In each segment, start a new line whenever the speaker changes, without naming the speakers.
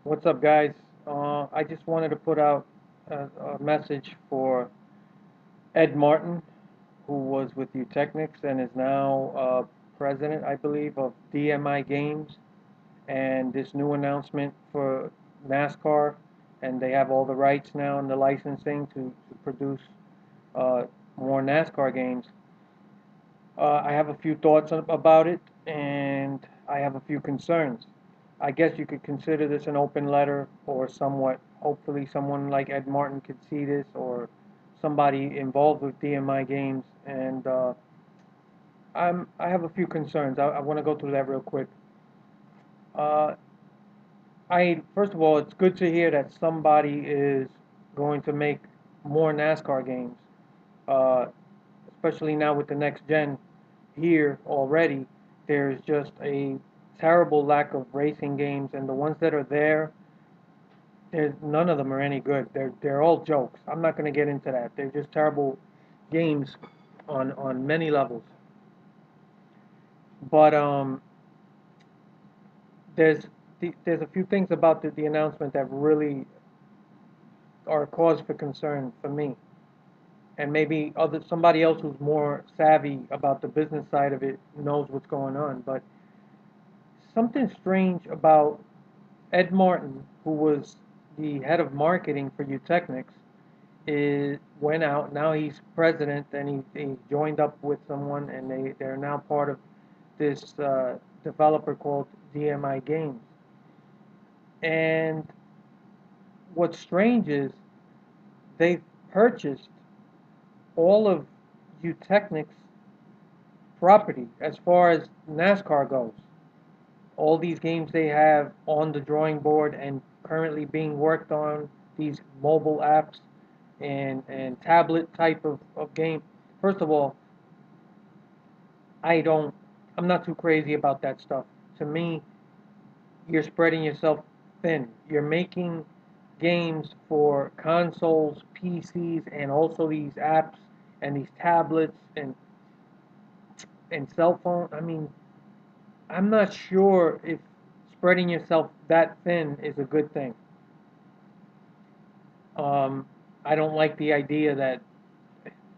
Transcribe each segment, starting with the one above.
What's up, guys? I just wanted to put out a message for Ed Martin, who was with Utechnics and is now president, I believe, of DMI Games, and this new announcement for NASCAR, and they have all the rights now and the licensing to produce uh, more NASCAR games. I have a few thoughts about it, and I have a few concerns. I guess you could consider this an open letter, or somewhat. Hopefully, someone like Ed Martin could see this, or somebody involved with DMI Games. And I have a few concerns. I want to go through that real quick. Uh, I First of all, it's good to hear that somebody is going to make more NASCAR games, uh, especially now with the next gen here already. There's just a terrible lack of racing games, and the ones that are there, there's none of them are any good. They're all jokes. I'm not going to get into that. They're just terrible games on many levels. But there's there's a few things about the announcement that really are a cause for concern for me, and maybe other somebody else who's more savvy about the business side of it knows what's going on. But something strange about Ed Martin, who was the head of marketing for Utechnics, is went out. Now he's president, and he joined up with someone, and they're now part of this developer called DMI Games. And what's strange is they've purchased all of Utechnics' property as far as NASCAR goes. All these games they have on the drawing board and currently being worked on, these mobile apps and tablet type of game. First of all, I don't I'm not too crazy about that stuff. To me, you're spreading yourself thin. You're making games for consoles, PCs, and also these apps and these tablets and cell phone. I mean, I'm not sure if spreading yourself that thin is a good thing. Um, I don't like the idea that.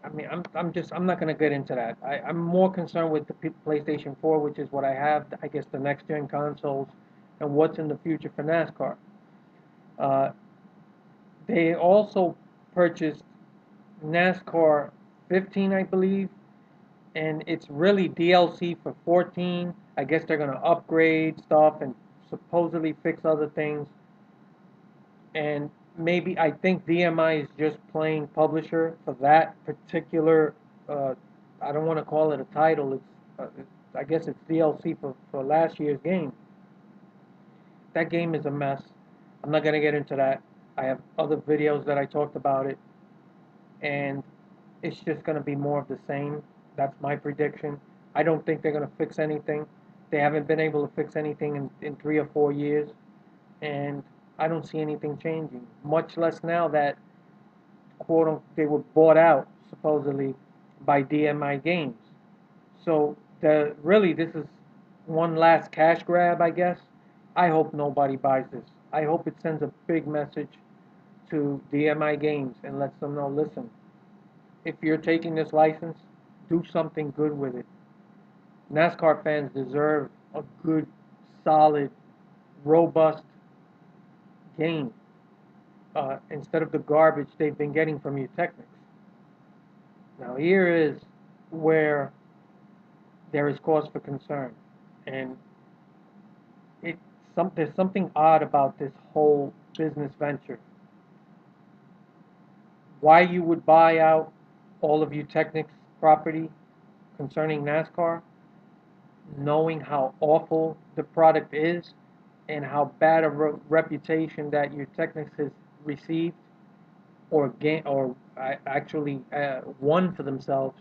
I mean, I'm not going to get into that. I'm more concerned with the PlayStation 4, which is what I have. I guess the next gen consoles, and what's in the future for NASCAR. Uh, they also purchased NASCAR 15, I believe, and it's really DLC for 14. I guess they're going to upgrade stuff and supposedly fix other things. And maybe I think DMI is just playing publisher for that particular. Uh, I don't want to call it a title. I guess it's DLC for last year's game. That game is a mess. I'm not gonna get into that. I have other videos that I talked about it, and it's just gonna be more of the same. That's my prediction. I don't think they're gonna fix anything. They haven't been able to fix anything in 3 or 4 years, and I don't see anything changing. Much less now that they were bought out supposedly by DMI Games. So the really this is one last cash grab, I guess. I hope nobody buys this. I hope it sends a big message to DMI Games and lets them know, listen, if you're taking this license, do something good with it. NASCAR fans deserve a good, solid, robust game instead of the garbage they've been getting from you Technics. Now here is where there is cause for concern, and it there's something odd about this whole business venture. Why you would buy out all of you Technics property concerning NASCAR, knowing how awful the product is and how bad a reputation that your Technics has received or actually won for themselves.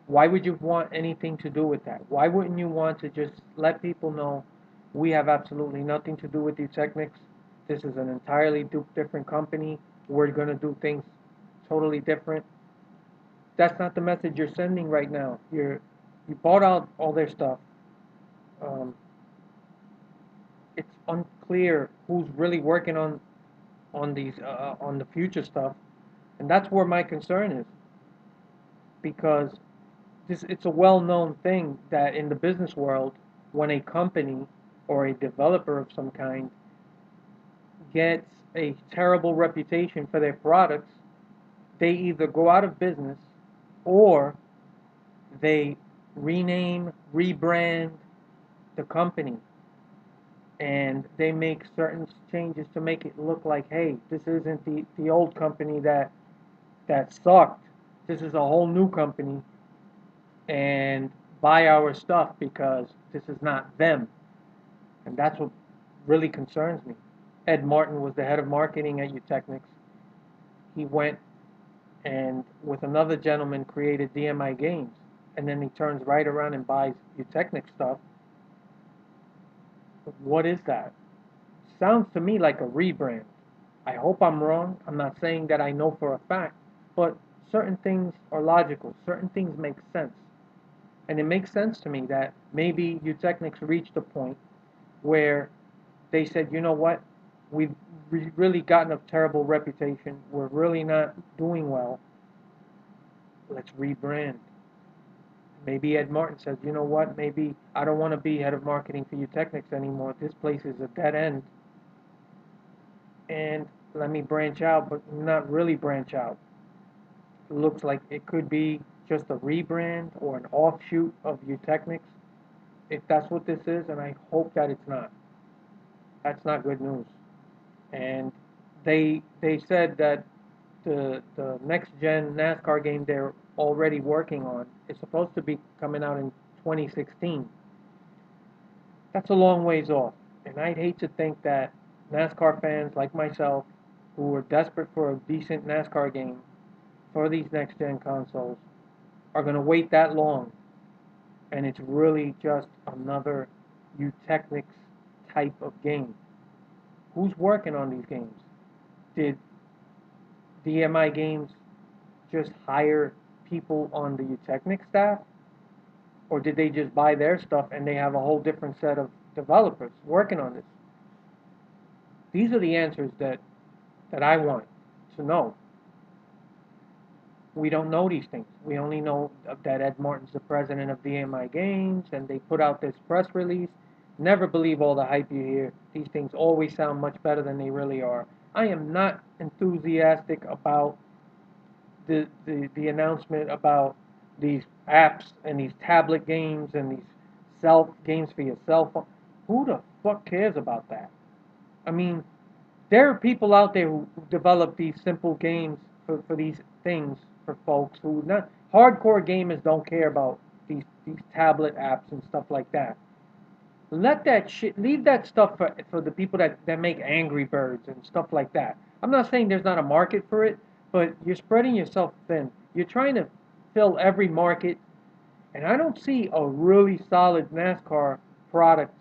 Why would you want anything to do with that? Why wouldn't you want to just let people know we have absolutely nothing to do with these Technics? This is an entirely different company. We're going to do things totally different. That's not the message you're sending right now. You bought out all their stuff. Um, it's unclear who's really working on these on the future stuff, and that's where my concern is because it's a well-known thing that in the business world, when a company or a developer of some kind gets a terrible reputation for their products, they either go out of business or they rename, rebrand the company, and they make certain changes to make it look like, hey, this isn't the old company that sucked. This is a whole new company, and buy our stuff because this is not them. And that's what really concerns me. Ed Martin was the head of marketing at Eutechnyx. He went and with another gentleman created DMI Games, and then he turns right around and buys Eutechnyx stuff. What is that? Sounds to me like a rebrand. I hope I'm wrong. I'm not saying that I know for a fact, but certain things are logical. Certain things make sense. And it makes sense to me that maybe Eutechnyx reached a point where they said, you know what, we've really gotten a terrible reputation. We're really not doing well. Let's rebrand. Maybe Ed Martin says, you know what, maybe I don't want to be head of marketing for Eutechnyx anymore. This place is a dead end. And let me branch out, but not really branch out. It looks like it could be just a rebrand or an offshoot of Eutechnyx. If that's what this is, and I hope that it's not. That's not good news. And they said that the next gen NASCAR game they're already working on is supposed to be coming out in 2016. That's a long ways off, and I'd hate to think that NASCAR fans like myself, who are desperate for a decent NASCAR game for these next gen consoles, are going to wait that long, and it's really just another Eutechnyx type of game. Who's working on these games? Did DMI Games just hire people on the Eutechnyx staff? Or did they just buy their stuff and they have a whole different set of developers working on this? These are the answers that I want to know. We don't know these things. We only know that Ed Martin's the president of DMI Games and they put out this press release. Never believe all the hype you hear. These things always sound much better than they really are. I am not enthusiastic about the announcement about these apps and these tablet games and these games for your cell phone. Who the fuck cares about that? I mean, there are people out there who develop these simple games for these things for folks who not hardcore gamers don't care about these tablet apps and stuff like that. Let that shit, leave that stuff for the people that make Angry Birds and stuff like that. I'm not saying there's not a market for it, but you're spreading yourself thin. You're trying to fill every market, and I don't see a really solid NASCAR product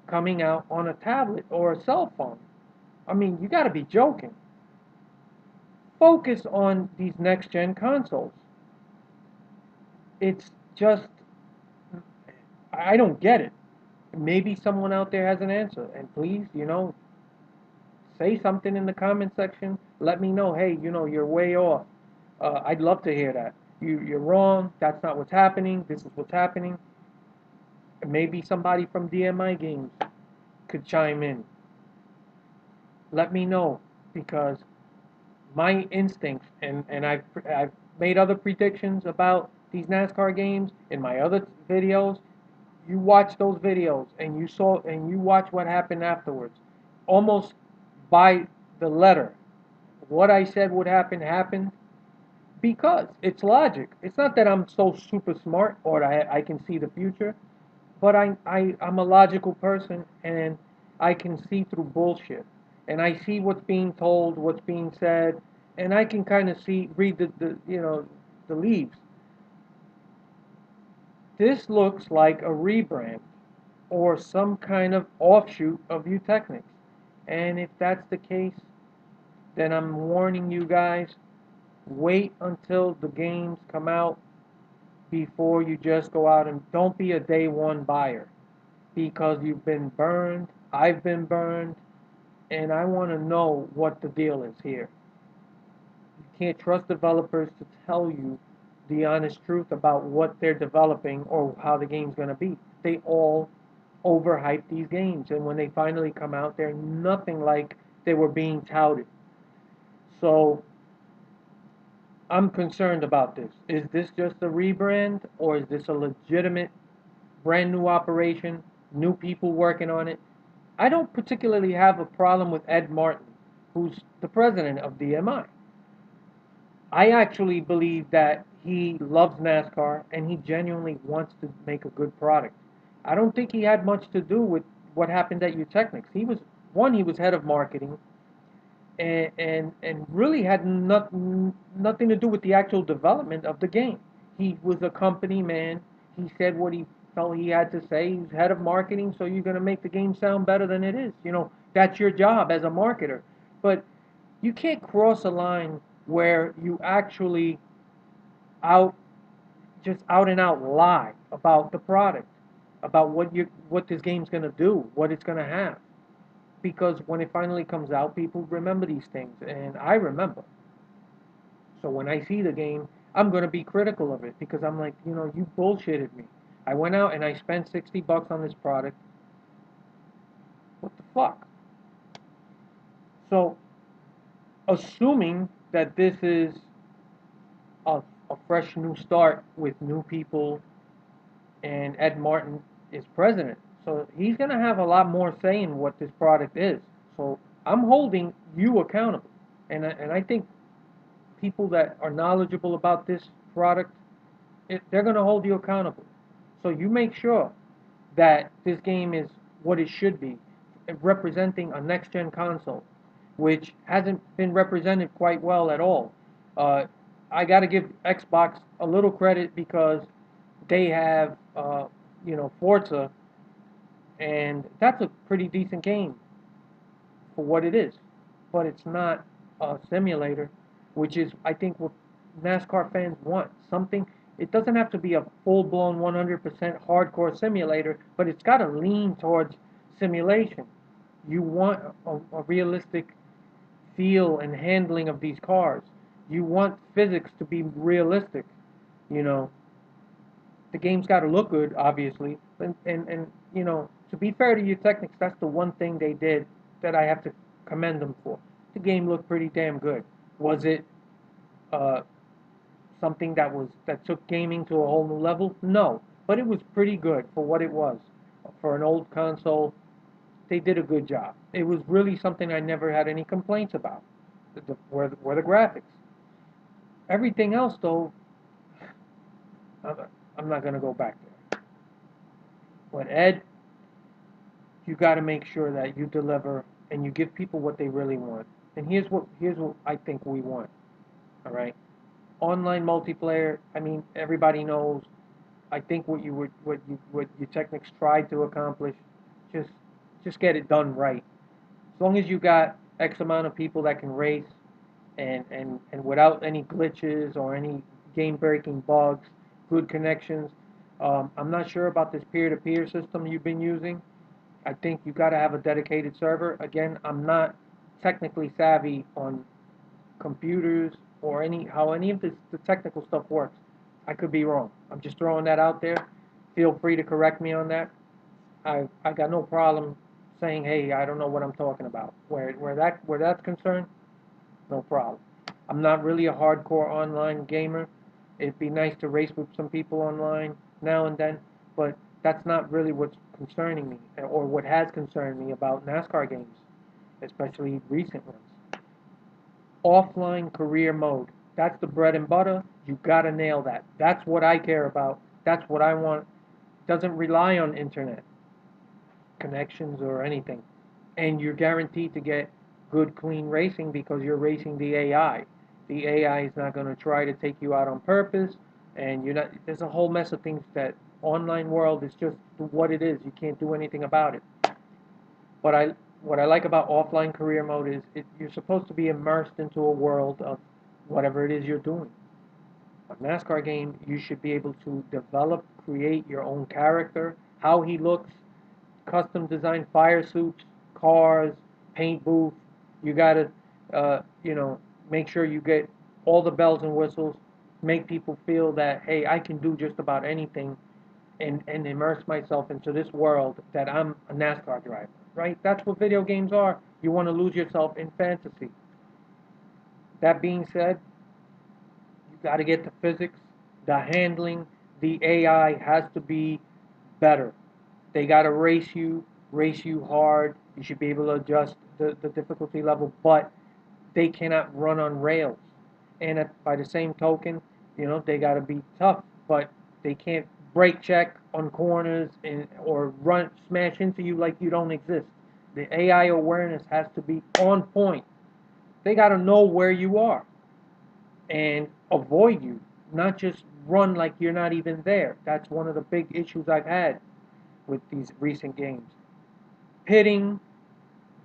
coming out on a tablet or a cell phone. I mean, you got to be joking. Focus on these next gen consoles. It's just, I don't get it. Maybe someone out there has an answer, and please, say something in the comment section. Let me know, hey, you're way off. I'd love to hear that. You're wrong. That's not what's happening. This is what's happening. And maybe somebody from DMI Games could chime in. Let me know, because my instincts, and I've made other predictions about these NASCAR games in my other videos. You watch those videos and you watch what happened afterwards. Almost by the letter. What I said would happen happened because it's logic. It's not that I'm so super smart or I can see the future, but I'm a logical person and I can see through bullshit. And I see what's being told, what's being said, and I can kind of read the leaves. This looks like a rebrand or some kind of offshoot of Eutechnyx. And if that's the case, then I'm warning you guys, wait until the games come out before you just go out, and don't be a day one buyer because you've been burned I've been burned, and I want to know what the deal is here. You can't trust developers to tell you the honest truth about what they're developing or how the game's going to be. They all overhype these games, and when they finally come out, they're nothing like they were being touted. So I'm concerned about this. Is this just a rebrand, or is this a legitimate brand new operation, new people working on it? I don't particularly have a problem with Ed Martin, who's the president of DMI. I actually believe that he loves NASCAR and he genuinely wants to make a good product. I don't think he had much to do with what happened at Utechnics. He was head of marketing, and really had nothing to do with the actual development of the game. He was a company man. He said what he felt he had to say. He's head of marketing, so you're going to make the game sound better than it is. That's your job as a marketer. But you can't cross a line where you actually out just out and out lie about the product, about what this game's going to do, what it's going to have. Because when it finally comes out, people remember these things, and I remember. So when I see the game, I'm going to be critical of it because I'm like, you bullshitted me. I went out and I spent $60 on this product. What the fuck? So, assuming that this is a, a fresh new start with new people and Ed Martin is president, so he's going to have a lot more say in what this product is. So I'm holding you accountable, and I think people that are knowledgeable about this product, they're going to hold you accountable. So you make sure that this game is what it should be, representing a next-gen console, which hasn't been represented quite well at all. Uh, I got to give Xbox a little credit because they have, Forza, and that's a pretty decent game for what it is. But it's not a simulator, which is, I think, what NASCAR fans want. Something, it doesn't have to be a full blown 100% hardcore simulator, but it's got to lean towards simulation. You want a realistic feel and handling of these cars. You want physics to be realistic. You know, the game's got to look good, obviously. And to be fair to you, Technics, that's the one thing they did that I have to commend them for. The game looked pretty damn good. Was it uh, something that took gaming to a whole new level? No, but it was pretty good for what it was. For an old console, they did a good job. It was really something I never had any complaints about. Were the graphics. Everything else, though, I'm, I'm not going to go back there. But Ed, you got to make sure that you deliver and you give people what they really want. And here's what I think we want. All right, online multiplayer. I mean, everybody knows. I think what you Technics tried to accomplish, just just get it done right. As long as you got X amount of people that can race, and without any glitches or any game breaking bugs, good connections. I'm not sure about this peer-to-peer system you've been using. I think you got to have a dedicated server. Again, I'm not technically savvy on computers or any of the technical stuff works. I could be wrong. I'm just throwing that out there. Feel free to correct me on that. I got no problem saying, hey, I don't know what I'm talking about. Where that's concerned, no problem. I'm not really a hardcore online gamer. It'd be nice to race with some people online now and then, but that's not really what's concerning me or what has concerned me about NASCAR games, especially recent ones. Offline career mode. That's the bread and butter. You gotta nail that. That's what I care about. That's what I want. Doesn't rely on internet connections or anything. And you're guaranteed to get good, clean racing because you're racing the AI. The AI is not going to try to take you out on purpose, and you're not. There's a whole mess of things that online world is just what it is. You can't do anything about it. What I what I like about offline career mode is you're supposed to be immersed into a world of whatever it is you're doing. A NASCAR game, you should be able to develop, create your own character, how he looks, custom design fire suits, cars, paint booth. You gotta, make sure you get all the bells and whistles. Make people feel that, hey, I can do just about anything, and immerse myself into this world that I'm a NASCAR driver, right? That's what video games are. You want to lose yourself in fantasy. That being said, you got to get the physics, the handling, the AI has to be better. They got to race you hard. You should be able to adjust the difficulty level, but they cannot run on rails. And by the same token, they got to be tough, but they can't brake check on corners or run smash into you like you don't exist. The AI awareness has to be on point. They got to know where you are and avoid you, not just run like you're not even there. That's one of the big issues I've had with these recent games. Pitting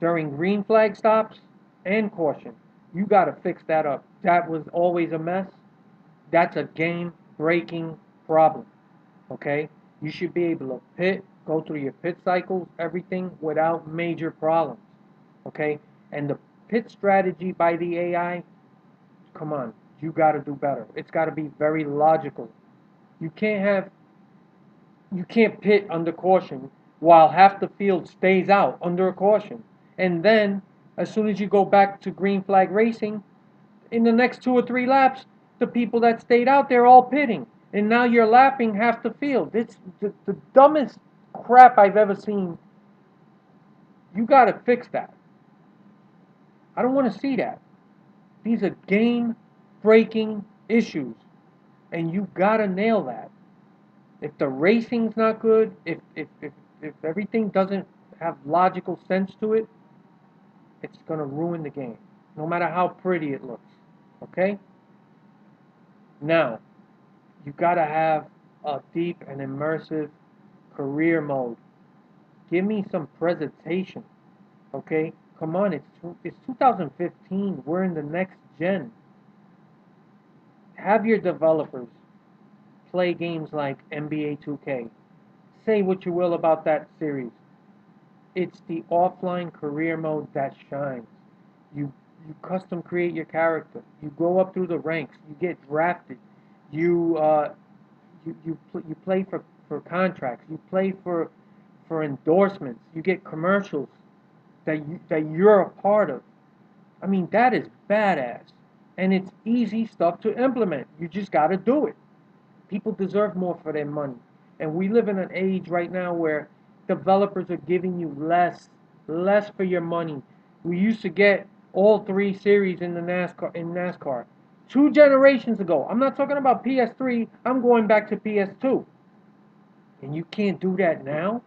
during green flag stops and caution. You got to fix that up. That was always a mess. That's a game breaking problem. Okay? You should be able to pit, go through your pit cycles, everything without major problems. Okay? And the pit strategy by the AI, come on, you got to do better. It's got to be very logical. You can't have you can't pit under caution while half the field stays out under a caution. And then, as soon as you go back to green flag racing, in the next 2 or 3 laps, the people that stayed out there all pitting. And now you're lapping half the field. It's the dumbest crap I've ever seen. You got to fix that. I don't want to see that. These are game breaking issues. And you got to nail that. If the racing's not good, if everything doesn't have logical sense to it, it's going to ruin the game, no matter how pretty it looks. Okay? Now, you got to have a deep and immersive career mode. Give me some presentation. Okay? Come on, it's 2015. We're in the next gen. Have your developers play games like NBA 2K. Say what you will about that series. It's the offline career mode that shines. You you custom create your character. You go up through the ranks. You get drafted. You you play for contracts. You play for endorsements. You get commercials that you're a part of. I mean, that is badass, and it's easy stuff to implement. You just got to do it. People deserve more for their money. And we live in an age right now where developers are giving you less for your money. We used to get all 3 series in NASCAR 2 generations ago. I'm not talking about PS3. I'm going back to PS2. And you can't do that now.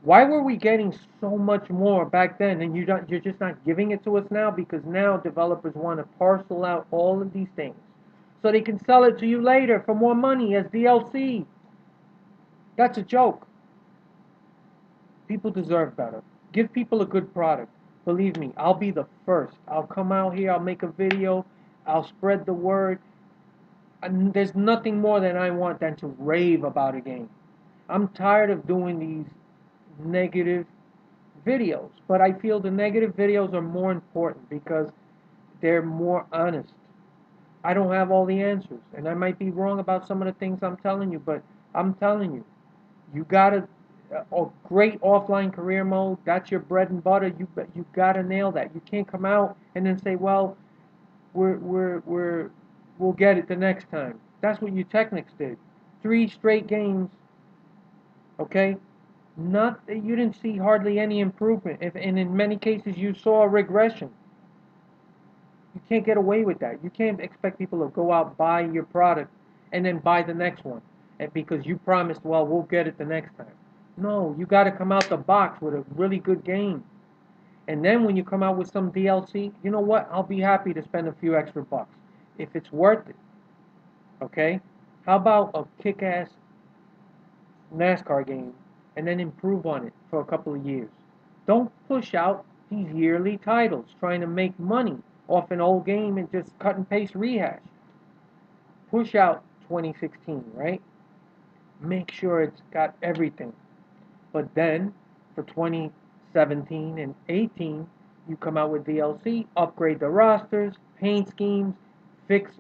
Why were we getting so much more back then, and you're just not giving it to us now? Because now developers want to parcel out all of these things so they can sell it to you later for more money as DLC. That's a joke. People deserve better. Give people a good product. Believe me, I'll be the first. I'll come out here, I'll make a video, I'll spread the word. And there's nothing more than I want than to rave about a game. I'm tired of doing these negative videos, but I feel the negative videos are more important because they're more honest. I don't have all the answers, and I might be wrong about some of the things I'm telling you, but I'm telling you, you gotta a great offline career mode. That's your bread and butter. You gotta nail that. You can't come out and then say, well, we'll get it the next time. That's what you Technics did. 3 straight games, okay? Not you didn't see hardly any improvement. And in many cases you saw a regression. You can't get away with that. You can't expect people to go out buy your product and then buy the next one, and because you promised, well, we'll get it the next time. No, you got to come out the box with a really good game. And then when you come out with some DLC, you know what? I'll be happy to spend a few extra bucks if it's worth it. Okay? How about a kick-ass NASCAR game and then improve on it for a couple of years? Don't push out these yearly titles trying to make money off an old game and just cut and paste rehash. Push out 2016, right? Make sure it's got everything. But then for 2017 and 18, you come out with DLC, upgrade the rosters, paint schemes, fix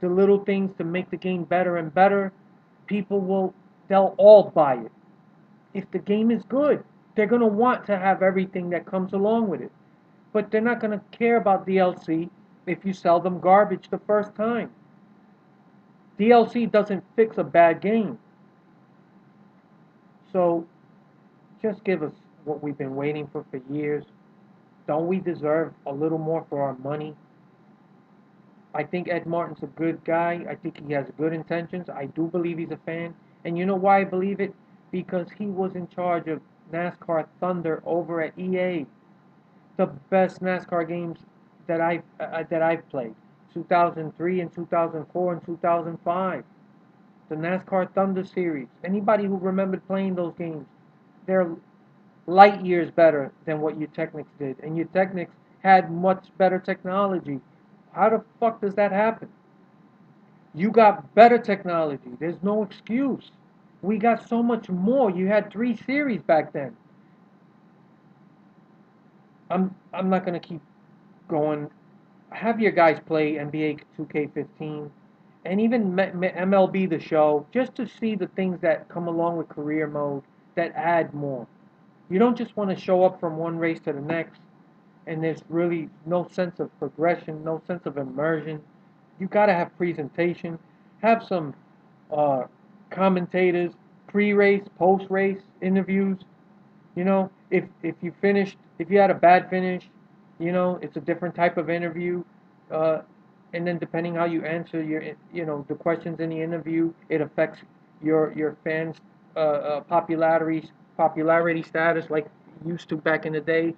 the little things to make the game better and better. They'll all buy it. If the game is good, they're going to want to have everything that comes along with it. But they're not going to care about DLC if you sell them garbage the first time. DLC doesn't fix a bad game. So just give us what we've been waiting for years. Don't we deserve a little more for our money? I think Ed Martin's a good guy. I think he has good intentions. I do believe he's a fan. And you know why I believe it? Because he was in charge of NASCAR Thunder over at EA. The best NASCAR games that I've played. 2003 and 2004 and 2005. The NASCAR Thunder series. Anybody who remembered playing those games, they're light years better than what Technics did. And Technics had much better technology. How the fuck does that happen? You got better technology. There's no excuse. We got so much more. You had 3 series back then. I'm not gonna keep going. Have your guys play NBA 2K15 and even MLB The Show just to see the things that come along with career mode that add more. You don't just want to show up from one race to the next and there's really no sense of progression, no sense of immersion. You got to have presentation, have some uh, commentators, pre-race, post-race interviews. If you had a bad finish, it's a different type of interview. Uh, and then depending how you answer the questions in the interview, it affects your fans' popularity status, like it used to back in the day,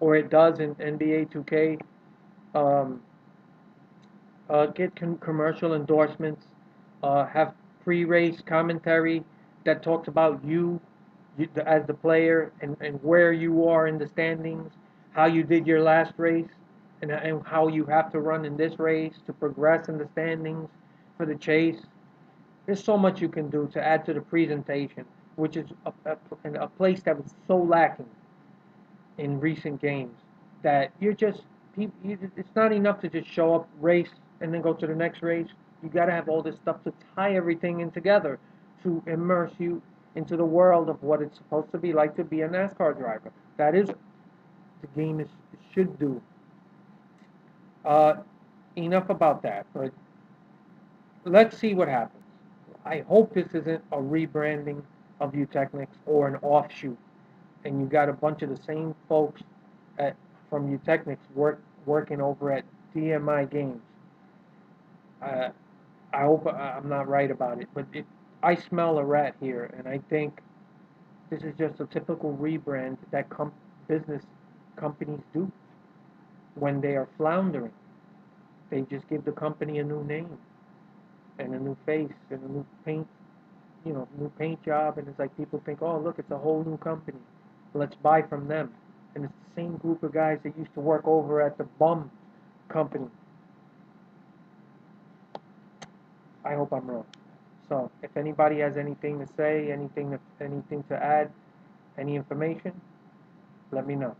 or it does in NBA 2K. Um, get commercial endorsements. Have pre-race commentary that talks about as the player and where you are in the standings, how you did your last race, and how you have to run in this race to progress in the standings for the chase. There's so much you can do to add to the presentation, which is a place that was so lacking in recent games that it's not enough to just show up, race, and then go to the next race. You got to have all this stuff to tie everything in together to immerse you into the world of what it's supposed to be like to be a NASCAR driver. That is the game should do. Uh, enough about that, but let's see what happens. I hope this isn't a rebranding of Utechnics or an offshoot, and you got a bunch of the same folks from Utechnics working over at DMI Games. Uh, I hope I'm not right about it, but I smell a rat here, and I think this is just a typical rebrand that business companies do when they are floundering. They just give the company a new name and a new face and a new paint job, and it's like people think, oh, look, it's a whole new company. Let's buy from them. And it's the same group of guys that used to work over at the bum company. I hope I'm wrong. So, if anybody has anything to say, anything to add, any information, let me know.